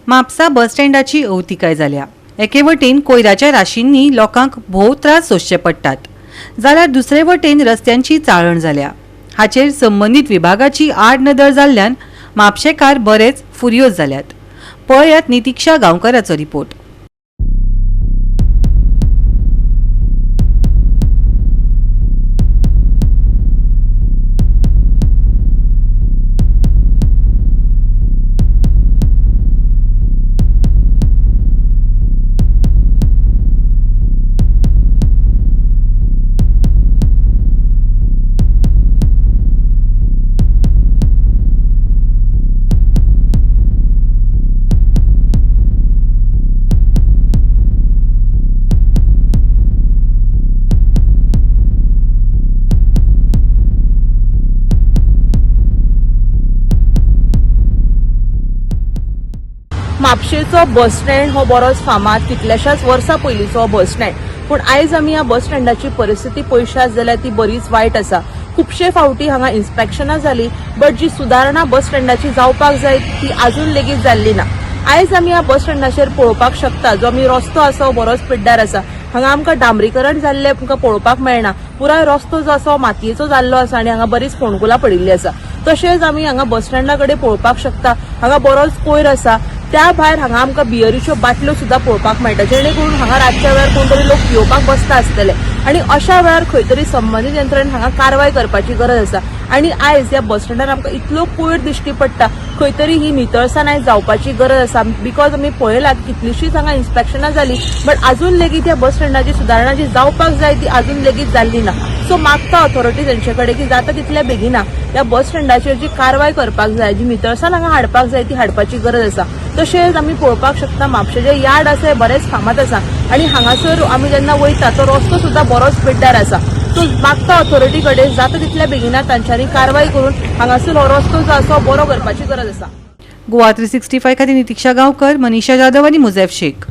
म्हापसा बस स्टँडाची अवतिकाय जाल्या। एके वटेन कोयराच्या राशींनी लोकांक भोव त्रास सोंसचे पडटात, जाल्यार दुसरे वटेन रस्त्यांची चाळण जाल्या। हाचेर संबंधीत विभागाची आड नदर जाल्ल्यान म्हापशेकार बरेच फुर्योज जाल्यात। पळयात नितिक्षा गांवकाराचो रिपोर्ट। म्हापशेचो बस स्टँड हो बरोच फामाद कितल्याशाच वर्सां पयलींचो बस स्टँड, पूण आयज आमी ह्या बस स्टँडाची परिस्थिती पळयशात जाल्यार ती बरीच वायट आसा। खुबशे फावटी हांगा इन्स्पेक्शनां जाली, बट जी सुदारणा बस स्टँडाची जावपाक जाय ती अजून लेगीत जाल्ली ना। आयज आमी ह्या बस स्टँडाचेर पळोवपाक शकता जो आमी रस्तो आसा हो बरोच पिड्ड्यार आसा। हांगा आमकां डांबरीकरण जाल्ले आमकां पळोवपाक मेळना। पुराय रस्तो जो आसा मातयेचो जाल्लो आसा आनी हांगा बरीच फोंडकुलां पडिल्ली आसा। तशेंच आमी हांगा बस स्टँडा कडेन पळोवपाक शकता हांगा बरोच कोयर आसा। त्या भायर हांगा आमकां बियरीच्यो बाटल्यो सुद्दां पळोवपाक मेळटा, जेणे करून हांगा रातच्या वेळार कोण तरी लोक पिवपाक बसता आसतले आनी अशा वेळार खंय तरी संबंधीत यंत्रणेन हांगा कारवाय करपाची गरज आसा। आनी आयज ह्या बस स्टँडार आमकां इतलो कोयर दिश्टी पडटा, खंय तरी ही नितळसाण आयज जावपाची गरज आसा। बिकॉज आमी पळयलां कितलीशींच हांगा इन्स्पेक्शनां जाली, बट अजून लेगीत ह्या बस स्टँडाची सुदारणा जी जावपाक जाय ती अजून लेगीत जाल्ली ना। सो मागता ऑथॉरिटीज हांचे कडेन की जाता तितल्या बेगिना ह्या बस स्टँडाचेर जी कारवाय करपाक जाय, जी नितळसाण हांगा हाडपाक जाय ती हाडपाची गरज आसा। तशेंच आमी पळोवपाक शकता म्हापशे जे यार्ड आसा हें बरेच फामाद आसा आनी हांगासर आमी जेन्ना वयता तो रस्तो सुद्दां बरोच पिड्ड्यार आसा। सो मागता ऑथॉरिटी कडेन जाता तितल्या बेगिना तांच्यांनी कारवाय करून हांगासर हो रस्तो जो आसा बरो करपाची गरज आसा। गोवा 365 खातीर नितिक्षा गांवकर, मनीषा जाधव आनी मुझैफ शेख।